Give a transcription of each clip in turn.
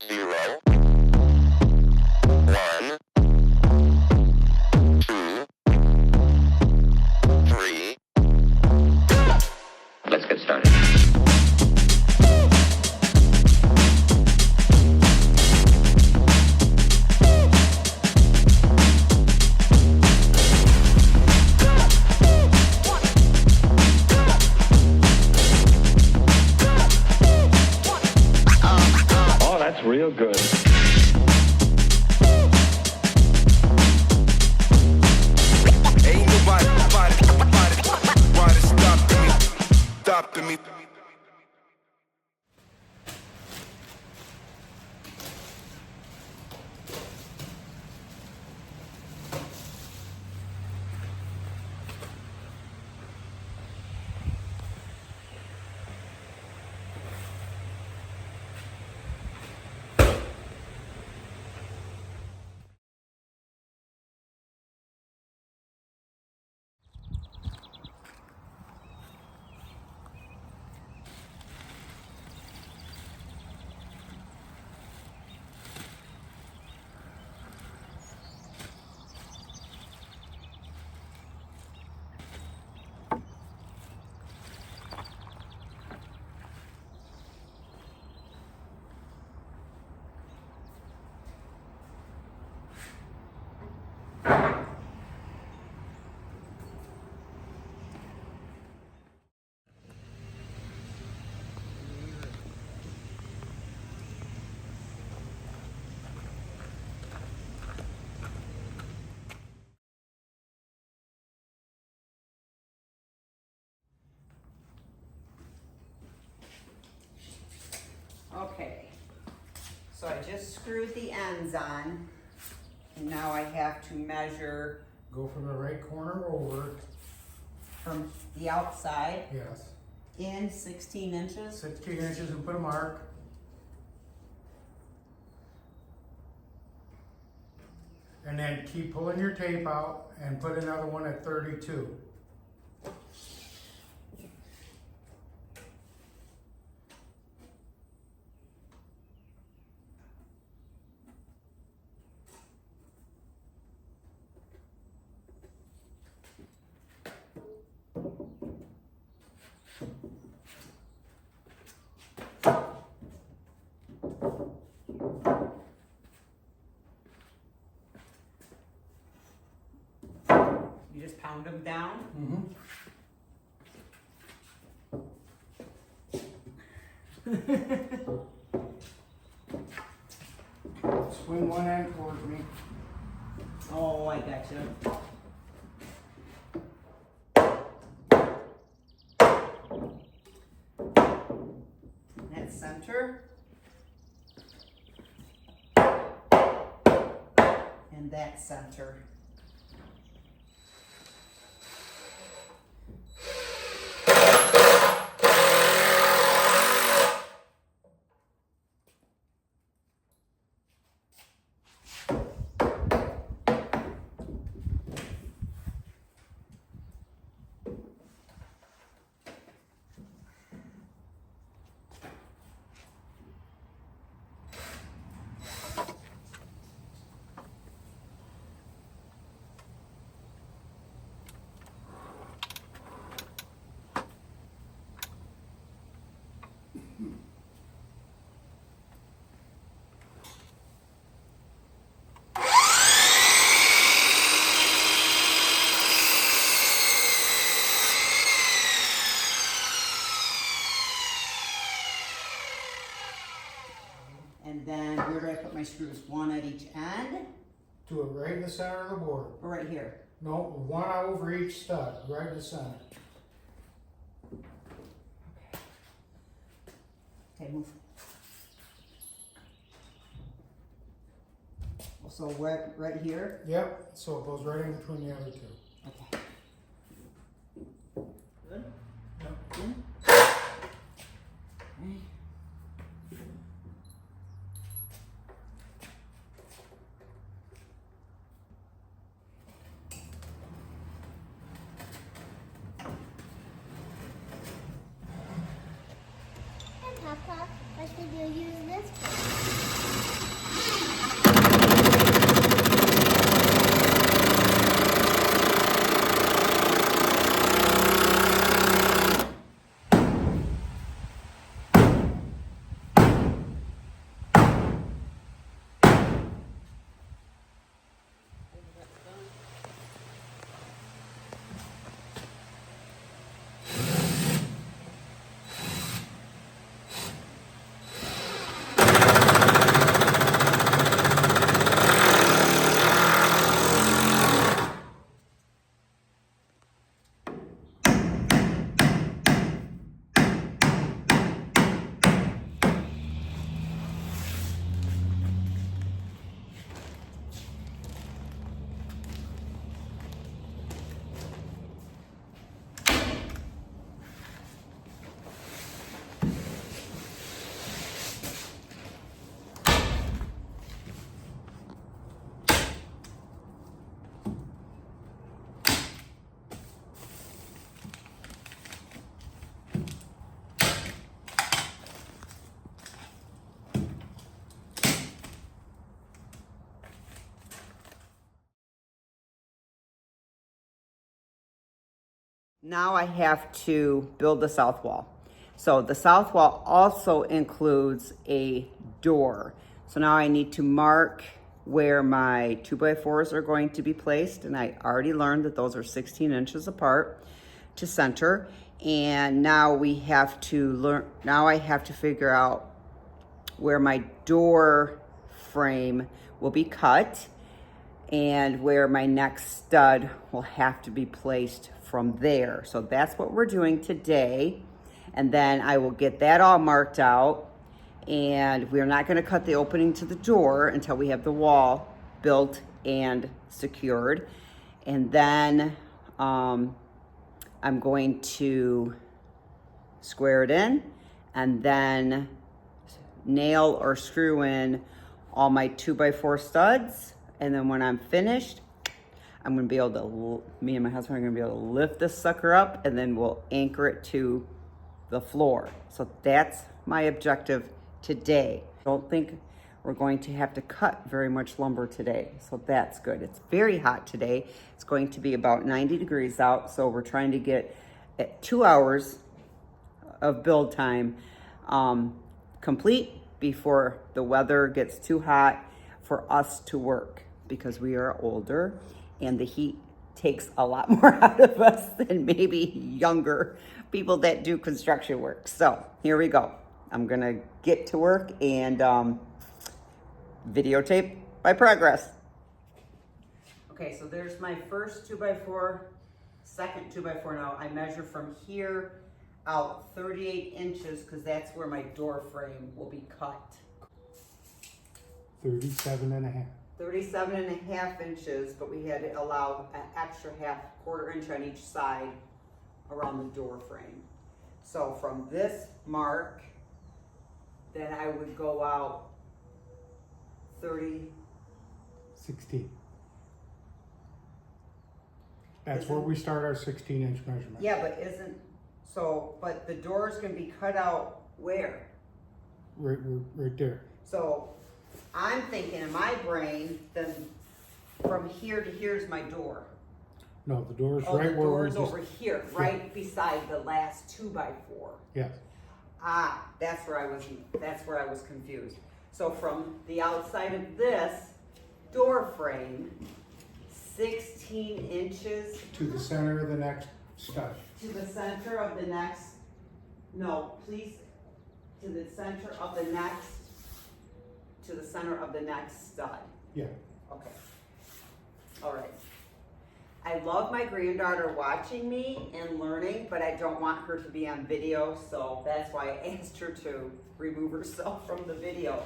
0, 1, 2, 3. Let's get started. Oh, that's real good. Ain't nobody stopping me. Okay, so I just screwed the ends on, and now I have to measure Go from the right corner over, from the outside yes, in 16 inches. 16 inches and put a mark. And then keep pulling your tape out and put another one at 32. You just pound them down. Swing one end towards me. Oh, I got you. That center. And that center. And then where do I put my screws? One at each end, Do it right in the center of the board. or right here? No, one over each stud, right in the center. Okay, move. So right here? Yep, so it goes right in between the other two. Okay. Good? Yep. Good? Okay. Papa, what should you use this for? Now I have to build the south wall. So the south wall also includes a door. So now I need to mark where my 2x4s are going to be placed. And I already learned that those are 16 inches apart to center. And now we have to now I have to figure out where my door frame will be cut and where my next stud will have to be placed from there. So that's what we're doing today. And then I will get that all marked out. And we're not gonna cut the opening to the door until we have the wall built and secured. And then I'm going to square it in and then nail or screw in all my 2x4 studs. And then when I'm finished, I'm gonna be able to, me and my husband are gonna be able to lift this sucker up and then we'll anchor it to the floor. So that's my objective today. Don't think we're going to have to cut very much lumber today. So that's good. It's very hot today. It's going to be about 90 degrees out. So we're trying to get 2 hours of build time complete before the weather gets too hot for us to work, because we are older and the heat takes a lot more out of us than maybe younger people that do construction work. So here we go. I'm gonna get to work and videotape my progress. Okay, so there's my first 2x4, second 2x4 now. I measure from here out 38 inches because that's where my door frame will be cut. 37 and a half. 37 and a half inches, but we had to allow an extra quarter inch on each side around the door frame. So from this mark, then I would go out 16. That's where we start our 16-inch measurement. Yeah, but but the door's gonna be cut out where? Right there. So I'm thinking in my brain, then from here to here is my door. No, the door's Oh, right the where we door's just... over here, right beside the last 2x4. Yes. Ah, that's where I was confused. So from the outside of this door frame, 16 inches To the center of the next stud. to the center of the next, no, please, to the center of the next stud. Yeah. Okay. All right. I love my granddaughter watching me and learning, but I don't want her to be on video, so that's why I asked her to remove herself from the video.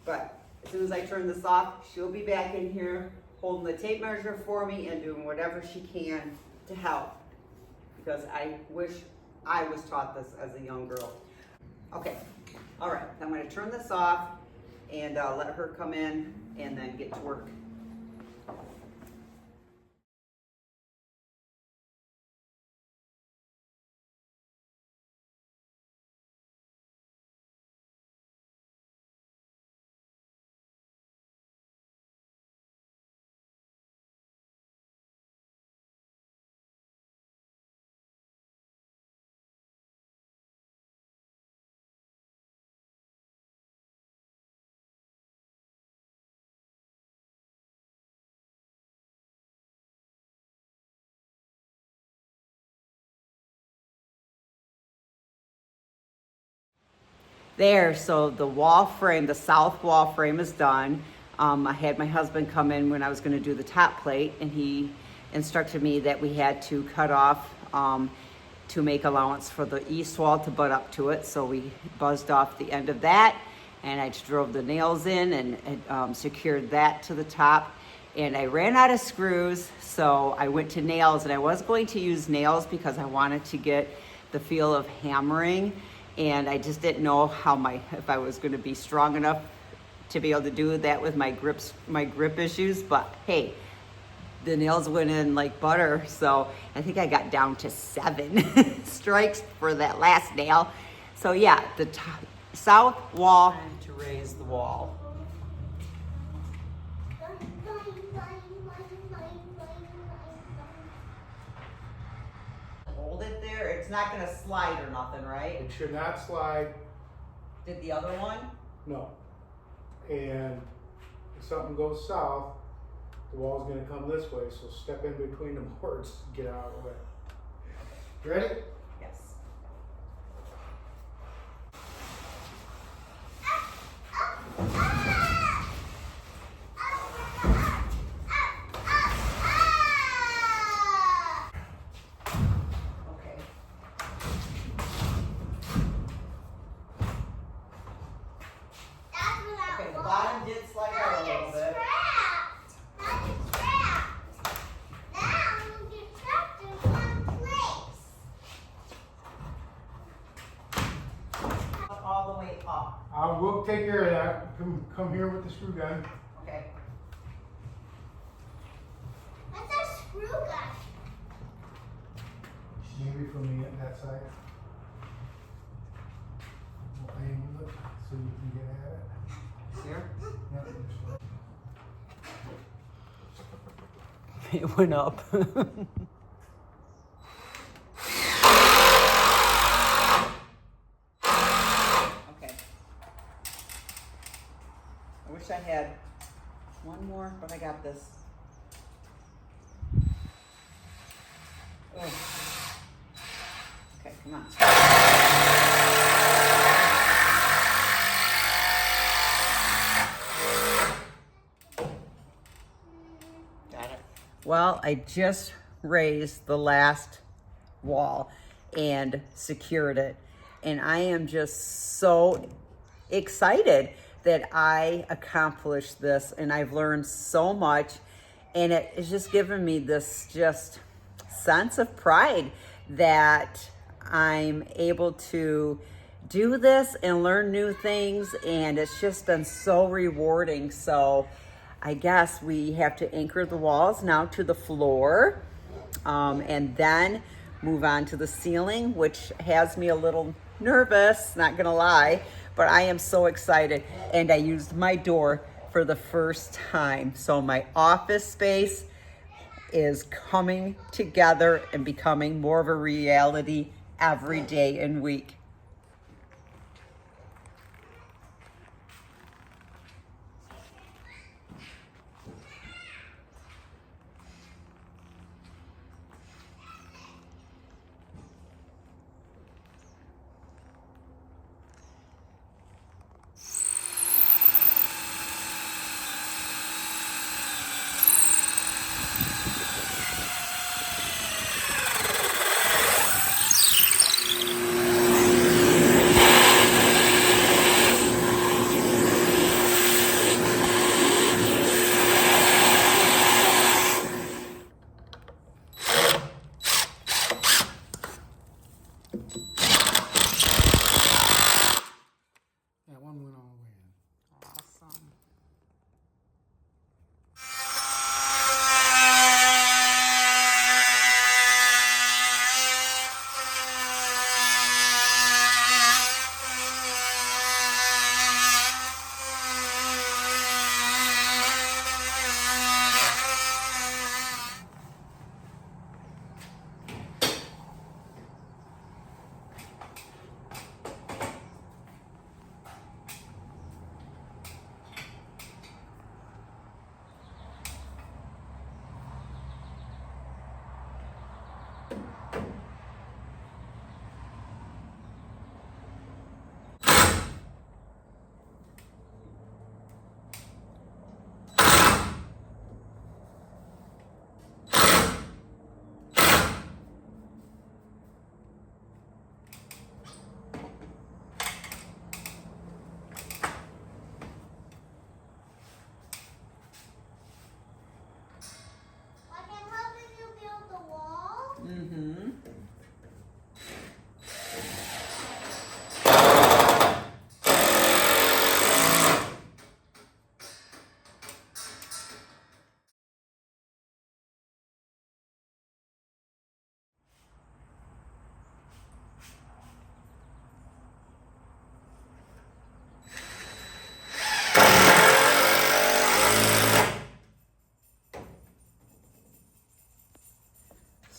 But as soon as I turn this off, she'll be back in here holding the tape measure for me and doing whatever she can to help, because I wish I was taught this as a young girl. Okay, all right, I'm gonna turn this off and let her come in and then get to work. There, so the wall frame, the south wall frame is done. I had my husband come in when I was gonna do the top plate, and he instructed me that we had to cut off to make allowance for the east wall to butt up to it. So we buzzed off the end of that, and I just drove the nails in and secured that to the top. And I ran out of screws, so I went to nails, and I was going to use nails because I wanted to get the feel of hammering. And I just didn't know if I was gonna be strong enough to be able to do that with my grip issues, but hey, the nails went in like butter, so I think I got down to 7 strikes for that last nail. So yeah, the south wall, to raise the wall. hold it there? It's not gonna slide or nothing, right? It should not slide, Did the other one? no. And if something goes south, the wall's gonna come this way, so step in between the boards, get out of the way. Ready? Yes. Okay. Okay, the bottom did slide out a little bit. All the way up. We'll take care of that. Come here with the screw gun. Okay. What's a screw gun? Maybe from that side. We'll angle it so you can get at it. Here? Yeah, this way. It went up. Okay. I wish I had one more, but I got this. Ugh. Okay, come on. Got it. Well, I just raised the last wall and secured it. And I am just so excited that I accomplished this, and I've learned so much, and it has just given me this just sense of pride that I'm able to do this and learn new things, and it's just been so rewarding. So I guess we have to anchor the walls now to the floor, and then move on to the ceiling, which has me a little nervous, not gonna lie, but I am so excited. And I used my door for the first time. So my office space is coming together and becoming more of a reality every day and week.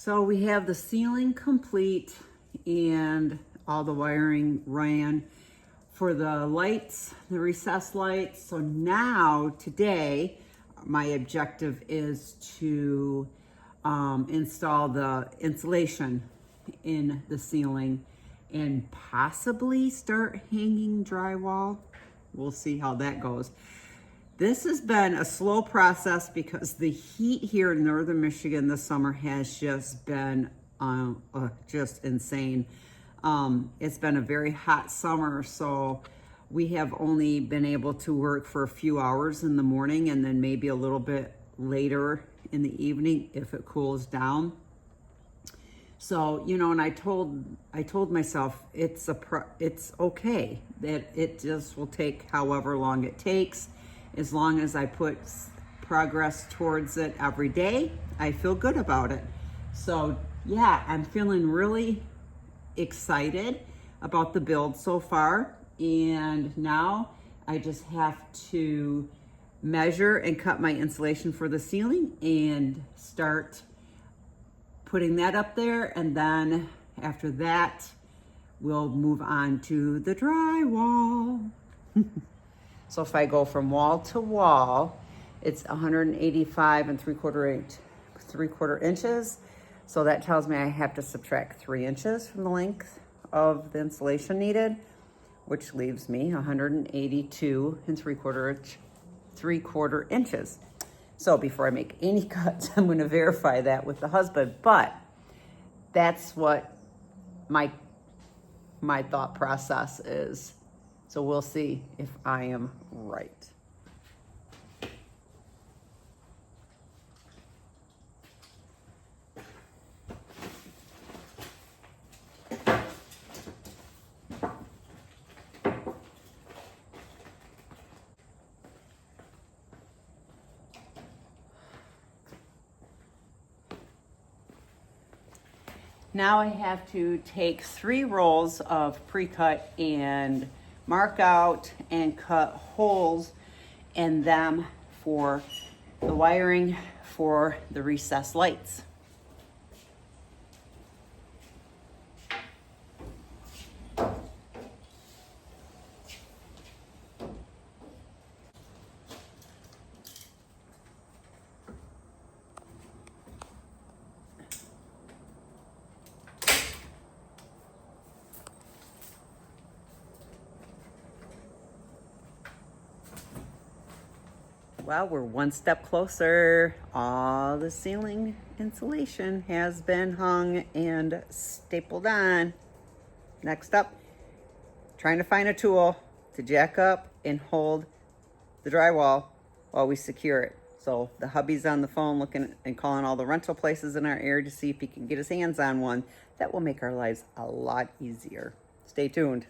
So we have the ceiling complete and all the wiring ran for the lights, the recessed lights. So now, today, my objective is to install the insulation in the ceiling and possibly start hanging drywall. We'll see how that goes. This has been a slow process because the heat here in northern Michigan this summer has just been just insane. It's been a very hot summer, so we have only been able to work for a few hours in the morning and then maybe a little bit later in the evening if it cools down. So, you know, and I told myself it's okay that it just will take however long it takes. As long as I put progress towards it every day, I feel good about it. So yeah, I'm feeling really excited about the build so far. And now I just have to measure and cut my insulation for the ceiling and start putting that up there. And then after that, we'll move on to the drywall. So if I go from wall to wall, it's 185 and 3/4 inches. So that tells me I have to subtract 3 inches from the length of the insulation needed, which leaves me 182 and 3/4 inches. So before I make any cuts, I'm going to verify that with the husband. But that's what my thought process is. So we'll see if I am right. Now I have to take 3 rolls of pre-cut and mark out and cut holes in them for the wiring for the recessed lights. Well, we're one step closer. All the ceiling insulation has been hung and stapled on. Next up, trying to find a tool to jack up and hold the drywall while we secure it. So the hubby's on the phone looking and calling all the rental places in our area to see if he can get his hands on one. That will make our lives a lot easier. Stay tuned.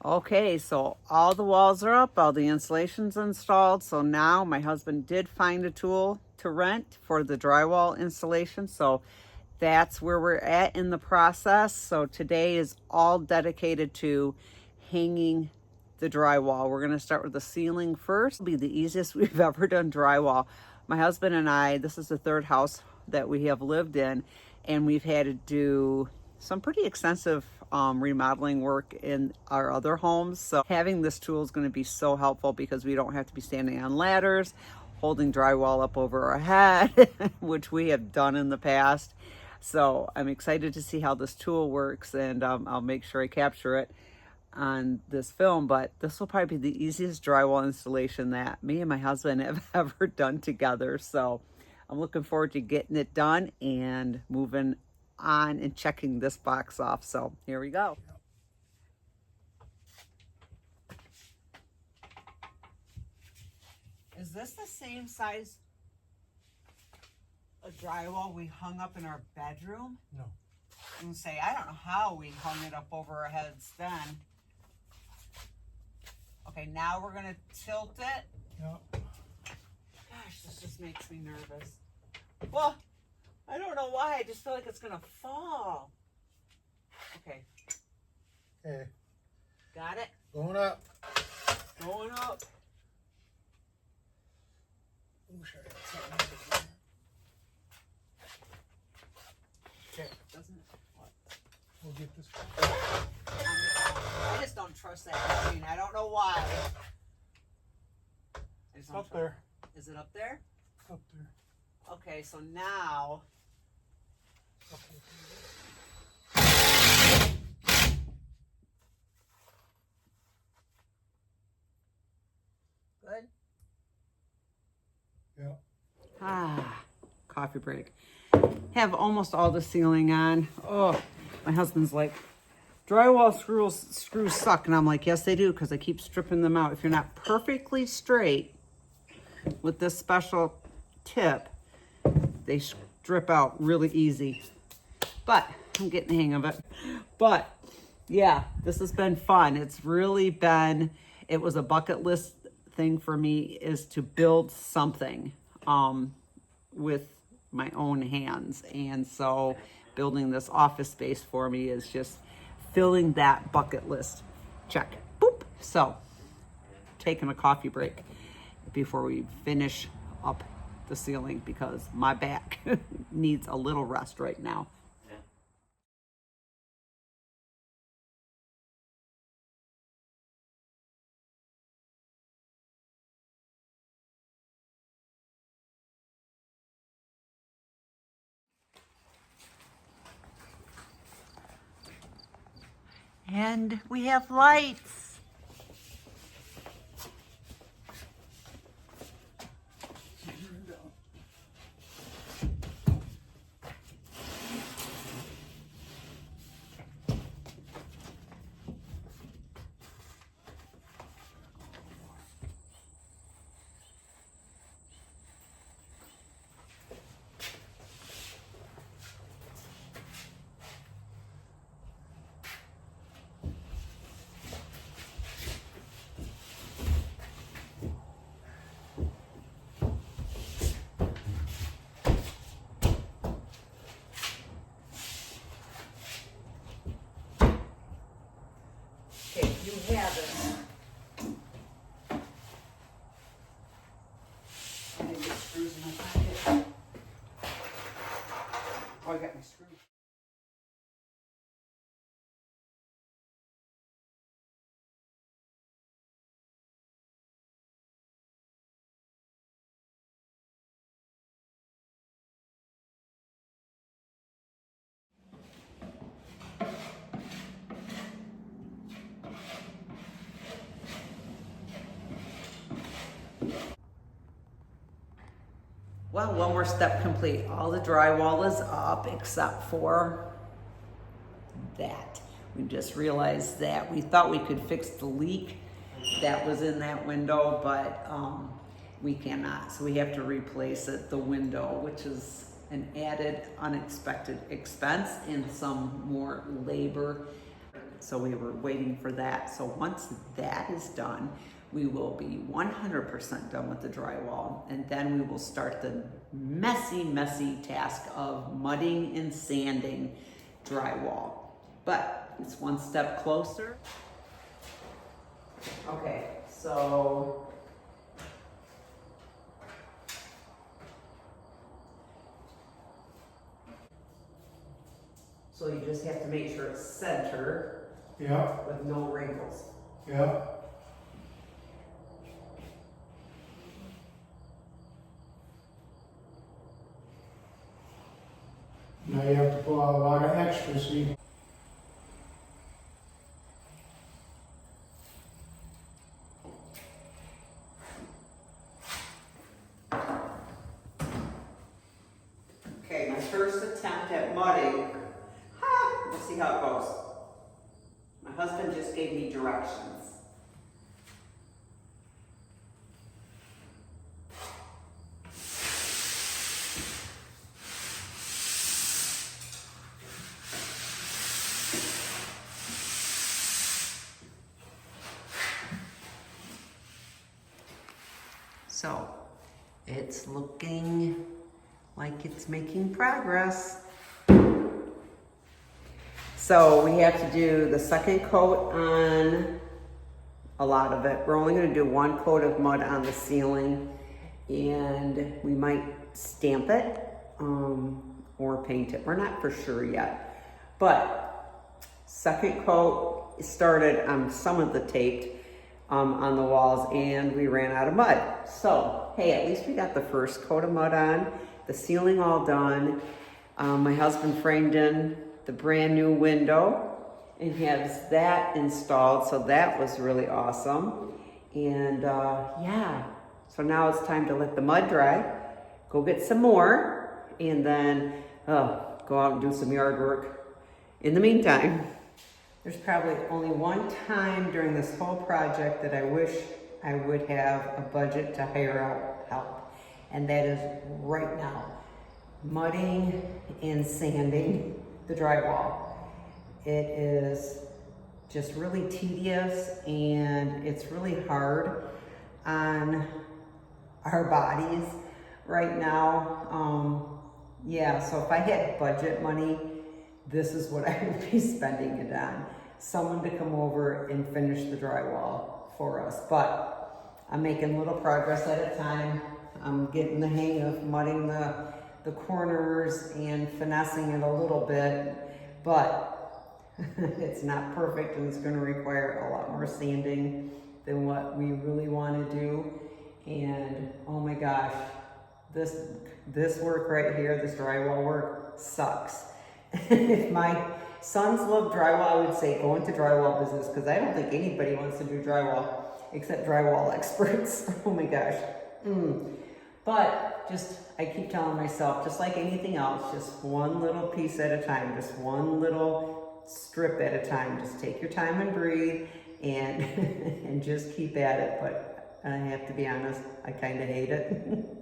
Okay, so all the walls are up, all the insulation's installed. So now my husband did find a tool to rent for the drywall installation. So that's where we're at in the process. So today is all dedicated to hanging the drywall. We're gonna start with the ceiling first. It'll be the easiest we've ever done drywall. My husband and I, this is the 3rd house that we have lived in, and we've had to do some pretty extensive remodeling work in our other homes. So having this tool is going to be so helpful because we don't have to be standing on ladders, holding drywall up over our head, which we have done in the past. So I'm excited to see how this tool works, and I'll make sure I capture it on this film. But this will probably be the easiest drywall installation that me and my husband have ever done together. So I'm looking forward to getting it done and moving on and checking this box off. So here we go. Is this the same size of drywall we hung up in our bedroom? No. And say, I don't know how we hung it up over our heads then. Okay, now we're gonna tilt it Yep. Gosh, this just makes me nervous. Well, I don't know why. I just feel like it's gonna fall. Okay. Okay. Got it? Going up. Going up. Oh, sure. Okay. Doesn't it? What? We'll get this. I just don't trust that machine. I don't know why. It's up there. Is it up there? It's up there. Okay, so now. Up there. Good? Yeah. Ah, coffee break. Have almost all the ceiling on. Oh, my husband's like, drywall screws suck. And I'm like, yes, they do, because I keep stripping them out. If you're not perfectly straight with this special tip, they strip out really easy. But I'm getting the hang of it. But yeah, this has been fun. It's really been, it was a bucket list thing for me, is to build something with my own hands. And so building this office space for me is just filling that bucket list. Check. Boop. So taking a coffee break before we finish up the ceiling because my back needs a little rest right now. And we have lights. Okay, you have it. I didn't get screws in my pocket. Oh, I got my screws. Well, one more step complete. All the drywall is up except for that. We just realized that we thought we could fix the leak that was in that window, but we cannot. So we have to replace it, the window, which is an added unexpected expense and some more labor. So we were waiting for that. So once that is done, we will be 100% done with the drywall. And then we will start the messy, messy task of mudding and sanding drywall. But it's one step closer. Okay, so you just have to make sure it's centered. Yeah. With no wrinkles. Yeah. Now you have to pull out a lot of extra, see. Okay, my first attempt at mudding. We'll see how it goes. My husband just gave me directions. it's looking like it's making progress. So we have to do the second coat on a lot of it. We're only gonna do one coat of mud on the ceiling, and we might stamp it or paint it. We're not for sure yet. But second coat started on some of the taped on the walls, and we ran out of mud. So, hey, at least we got the first coat of mud on, the ceiling all done. My husband framed in the brand new window and has that installed, so that was really awesome. And yeah, so now it's time to let the mud dry, go get some more, and then go out and do some yard work in the meantime. There's probably only one time during this whole project that I wish I would have a budget to hire out help, and that is right now. Mudding and sanding the drywall. It is just really tedious, and it's really hard on our bodies right now. Yeah, so if I had budget money, this is what I would be spending it on. Someone to come over and finish the drywall for us. But I'm making little progress at a time. I'm getting the hang of mudding the corners and finessing it a little bit, but it's not perfect, and it's gonna require a lot more sanding than what we really wanna do. And oh my gosh, this work right here, this drywall work sucks. If my sons love drywall, I would say go into drywall business, because I don't think anybody wants to do drywall except drywall experts. Oh my gosh. But just, I keep telling myself, just like anything else, just one little piece at a time, just one little strip at a time. Just take your time and breathe, and and just keep at it. But I have to be honest, I kind of hate it.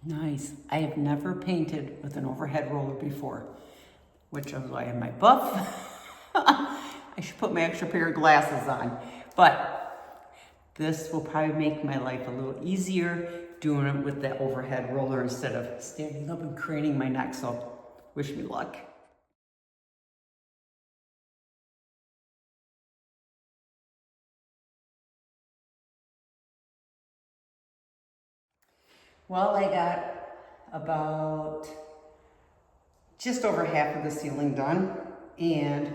Nice. I have never painted with an overhead roller before, which is why I have my buff. I should put my extra pair of glasses on. But this will probably make my life a little easier doing it with that overhead roller instead of standing up and craning my neck. So wish me luck. Well, I got about just over half of the ceiling done, and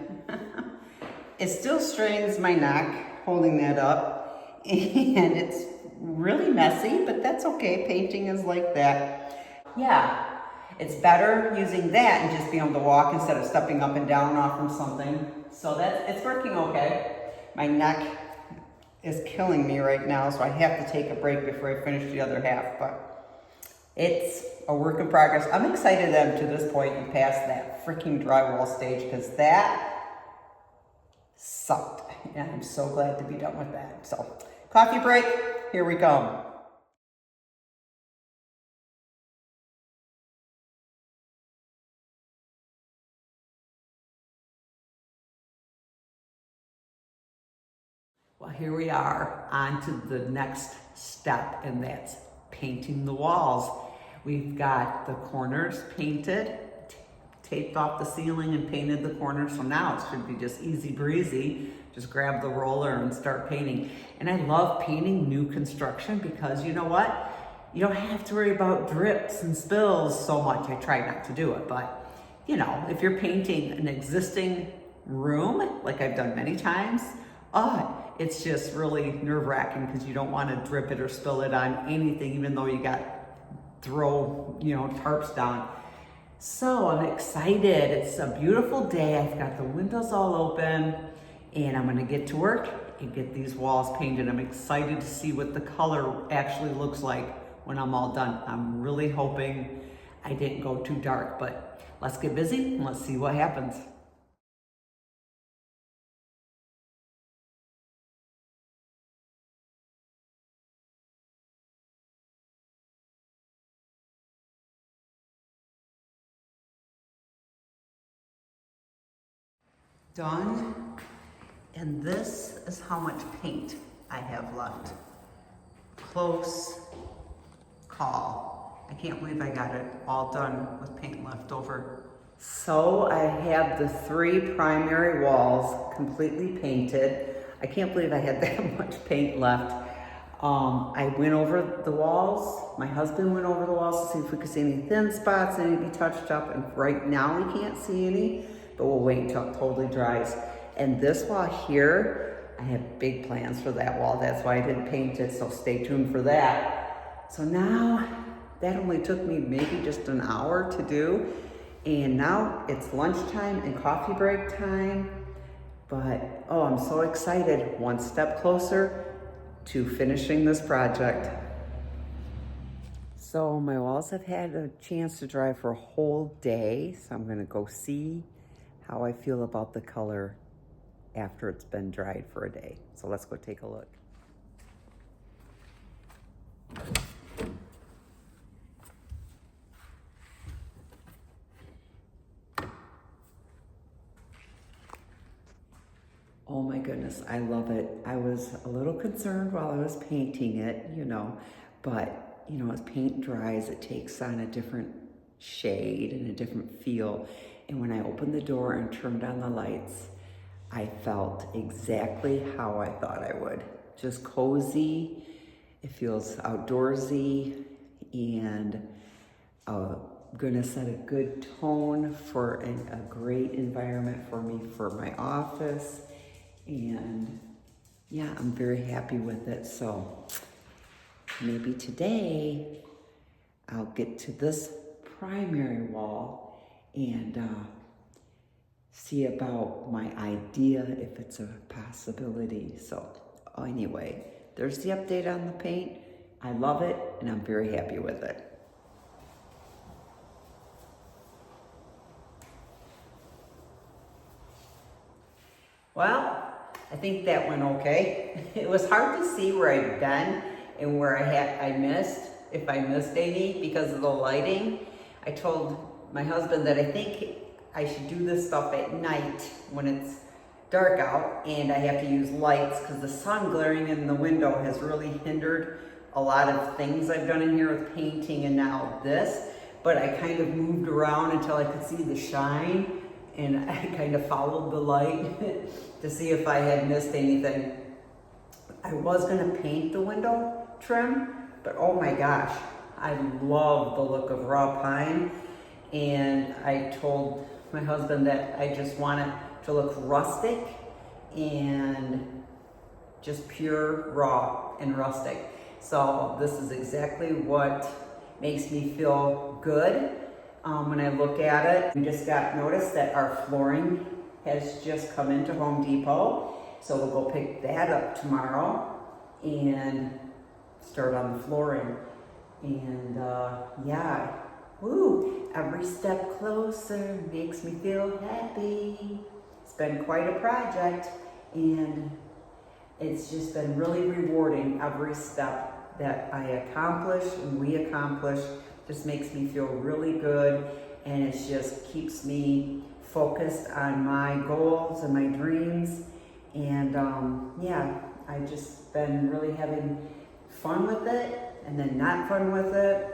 it still strains my neck holding that up, and it's really messy, but that's okay. Painting is like that. Yeah, it's better using that and just being able to walk instead of stepping up and down off from something. So it's working okay. My neck is killing me right now, so I have to take a break before I finish the other half, but it's a work in progress. I'm excited that I'm to this point and past that freaking drywall stage, because that sucked. And I'm so glad to be done with that. So, coffee break, here we come. Well, here we are on to the next step, and that's painting the walls. We've got the corners painted, taped off the ceiling and painted the corners. So now it should be just easy breezy. Just grab the roller and start painting. And I love painting new construction because you know what? You don't have to worry about drips and spills so much. I try not to do it, but you know, if you're painting an existing room, like I've done many times, it's just really nerve-wracking because you don't want to drip it or spill it on anything, even though you got tarps down. So I'm excited. It's a beautiful day. I've got the windows all open, and I'm gonna get to work and get these walls painted. I'm excited to see what the color actually looks like when I'm all done. I'm really hoping I didn't go too dark, but let's get busy and let's see what happens. Done, and this is how much paint I have left. Close call. I can't believe I got it all done with paint left over. So I have the 3 primary walls completely painted. I can't believe I had that much paint left. I went over the walls. My husband went over the walls to see if we could see any thin spots, any to be touched up, and right now we can't see any, but we'll wait until it totally dries. And this wall here, I have big plans for that wall. That's why I didn't paint it, so stay tuned for that. So now, that only took me maybe just an hour to do. And now it's lunchtime and coffee break time. But, oh, I'm so excited. One step closer to finishing this project. So my walls have had a chance to dry for a whole day. So I'm gonna go see how I feel about the color after it's been dried for a day. So let's go take a look. Oh my goodness, I love it. I was a little concerned while I was painting it, but as paint dries, it takes on a different shade and a different feel. And when I opened the door and turned on the lights, I felt exactly how I thought I would. Just cozy, it feels outdoorsy, and gonna set a good tone for a great environment for me for my office. And yeah, I'm very happy with it. So maybe today I'll get to this primary wall and see about my idea if it's a possibility. So anyway, there's the update on the paint. I love it and I'm very happy with it. Well, I think that went okay. It was hard to see where I'd been and where I missed, if I missed any because of the lighting. I told my husband that I think I should do this stuff at night when it's dark out and I have to use lights because the sun glaring in the window has really hindered a lot of things I've done in here with painting and now this. But I kind of moved around until I could see the shine, and I kind of followed the light to see if I had missed anything. I was gonna paint the window trim, but oh my gosh, I love the look of raw pine. And I told my husband that I just want it to look rustic and just pure raw and rustic. So this is exactly what makes me feel good. When I look at it, we just got notice that our flooring has just come into Home Depot. So we'll go pick that up tomorrow and start on the flooring. And yeah, woo, every step closer makes me feel happy. It's been quite a project and it's just been really rewarding. Every step that I accomplish and we accomplish just makes me feel really good, and it just keeps me focused on my goals and my dreams. And yeah, I've just been really having fun with it and then not fun with it,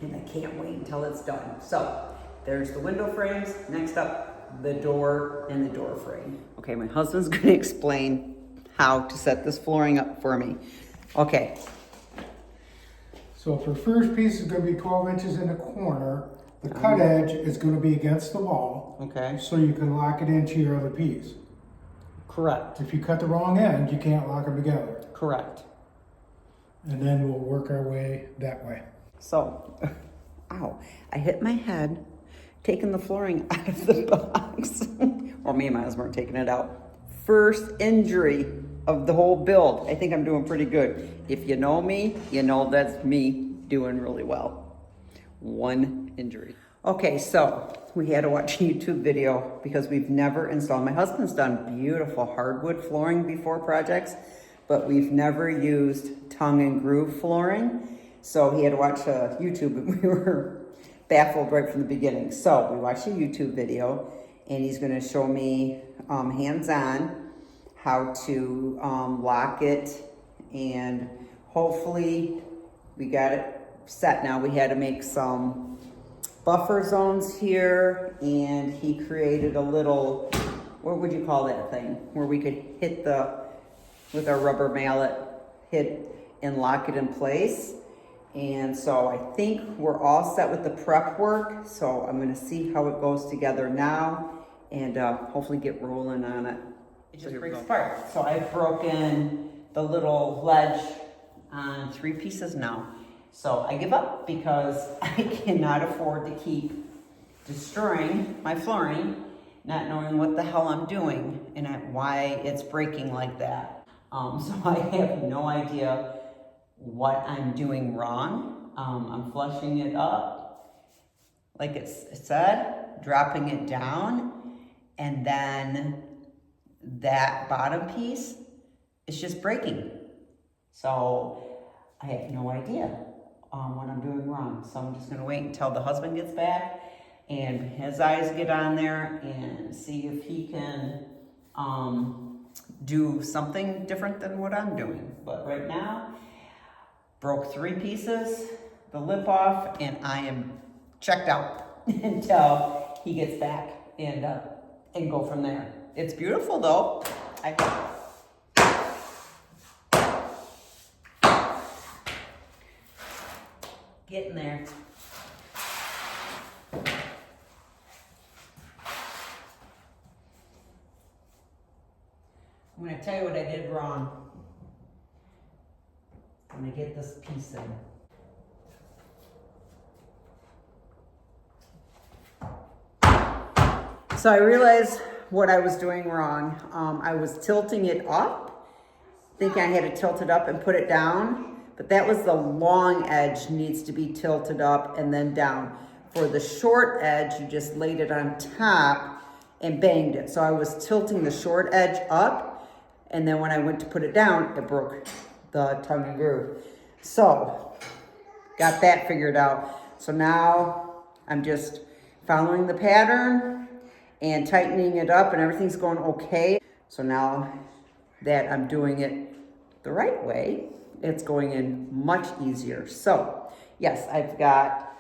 and I can't wait until it's done. So there's the window frames. Next up, the door and the door frame. Okay, my husband's gonna explain how to set this flooring up for me. Okay. So if your first piece is going to be 12 inches in the corner, the cut edge is going to be against the wall. Okay. So you can lock it into your other piece. Correct. If you cut the wrong end, you can't lock them together. Correct. And then we'll work our way that way. So, ow, I hit my head taking the flooring out of the box. Or me and my husband are taking it out. First injury of the whole build. I think I'm doing pretty good. If you know me, you know that's me doing really well. One injury. Okay, so we had to watch a YouTube video because we've never installed. My husband's done beautiful hardwood flooring before projects, but we've never used tongue and groove flooring. So he had to watch a YouTube, and we were baffled right from the beginning. So we watched a YouTube video, and he's gonna show me hands-on how to lock it, and hopefully we got it set now. We had to make some buffer zones here, and he created a little, what would you call that thing, where we could hit with our rubber mallet, hit and lock it in place. And so I think we're all set with the prep work. So I'm gonna see how it goes together now, and hopefully get rolling on it. It just breaks apart. So I've broken the little ledge on 3 pieces now. So I give up because I cannot afford to keep destroying my flooring, not knowing what the hell I'm doing and why it's breaking like that. So I have no idea what I'm doing wrong. I'm flushing it up, like it said, dropping it down, and then that bottom piece is just breaking. So I have no idea what I'm doing wrong. So I'm just gonna wait until the husband gets back and his eyes get on there and see if he can do something different than what I'm doing. But right now, broke 3 pieces, the lip off, and I am checked out until he gets back and go from there. It's beautiful though. Getting there. I'm gonna tell you what I did wrong. I'm gonna get this piece in. So I realized what I was doing wrong. I was tilting it up, thinking I had to tilt it up and put it down. But that was the long edge needs to be tilted up and then down. For the short edge, you just laid it on top and banged it. So I was tilting the short edge up, and then when I went to put it down, it broke the tongue and groove. So, got that figured out. So now I'm just following the pattern and tightening it up, and everything's going okay. So now that I'm doing it the right way, it's going in much easier. So yes, I've got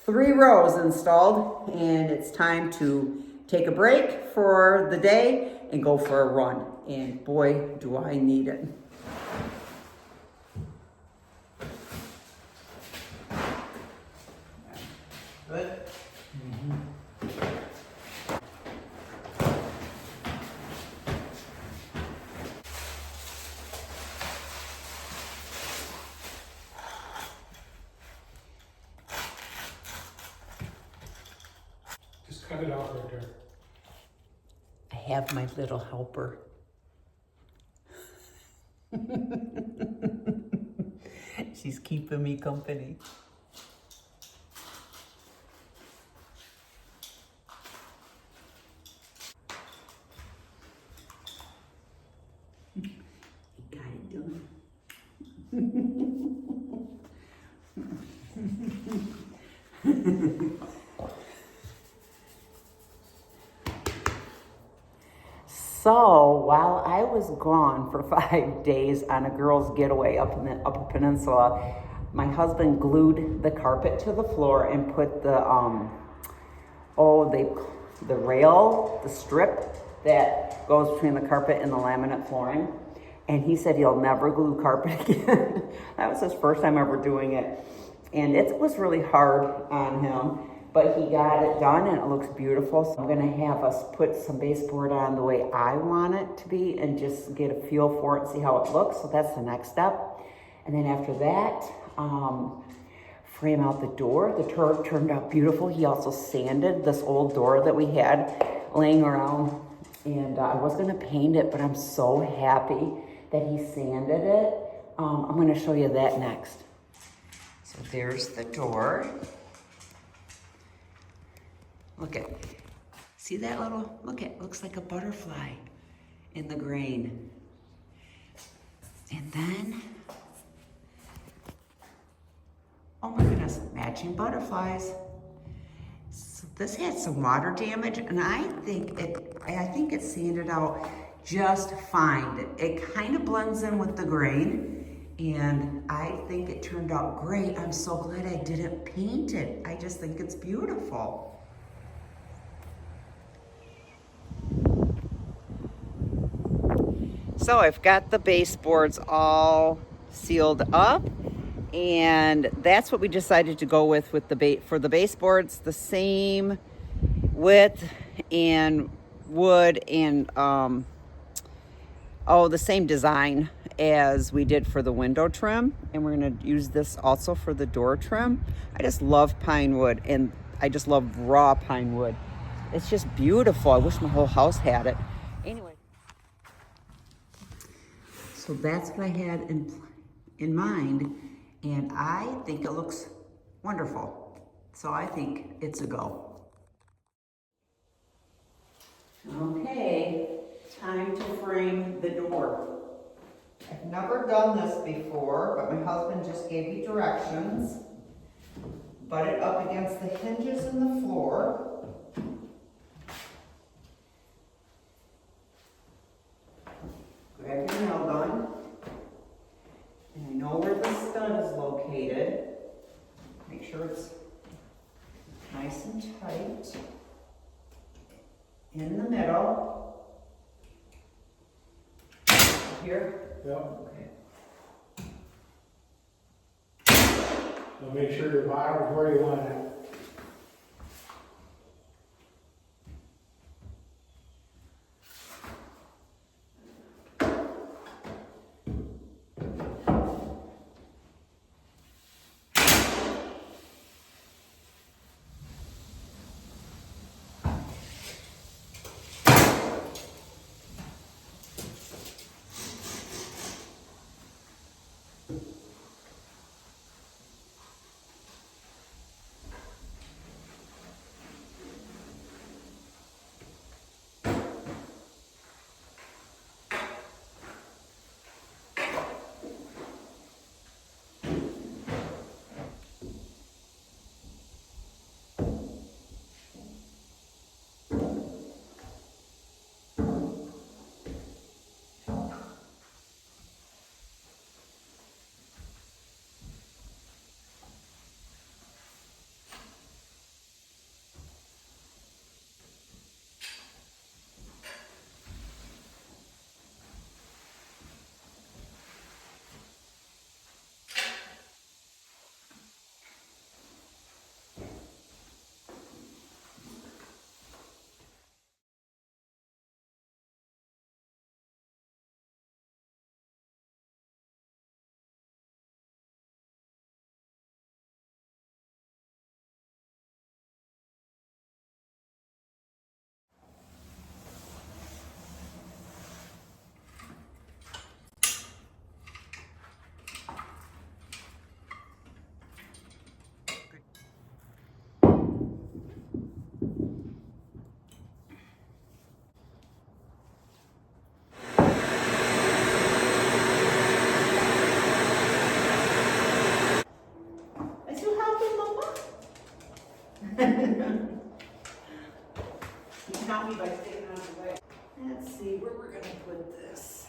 3 rows installed, and it's time to take a break for the day and go for a run. And boy, do I need it. Good. Just cut it out right there. I have my little helper. She's keeping me company. You got it done. So while I was gone for 5 days on a girls' getaway up in the Upper Peninsula, my husband glued the carpet to the floor and put the rail, the strip that goes between the carpet and the laminate flooring. And he said he'll never glue carpet again. That was his first time ever doing it. And it was really hard on him, but he got it done and it looks beautiful. So I'm gonna have us put some baseboard on the way I want it to be and just get a feel for it and see how it looks. So that's the next step. And then after that, frame out the door. The door turned out beautiful. He also sanded this old door that we had laying around. And I was gonna paint it, but I'm so happy that he sanded it. I'm gonna show you that next. So there's the door. Look at, see that little, look at, looks like a butterfly in the grain. And then, oh my goodness, matching butterflies. So this had some water damage, and I think it's sanded out just fine. It kind of blends in with the grain, and I think it turned out great. I'm so glad I didn't paint it. I just think it's beautiful. So I've got the baseboards all sealed up, and that's what we decided to go with for the baseboards, the same width and wood and the same design as we did for the window trim, and we're going to use this also for the door trim. I just love pine wood, and I just love raw pine wood. It's just beautiful. I wish my whole house had it. Anyway, so that's what I had in mind, and I think it looks wonderful. So I think it's a go. Okay, time to frame the door. I've never done this before, but my husband just gave me directions. Butt it up against the hinges in the floor. Grab your nail gun. And I know where the stud is located. Make sure it's nice and tight. In the middle. Here? Yep. Okay. So make sure your bottom is where you want it. You count me by sticking on the way. Let's see where we're gonna put this.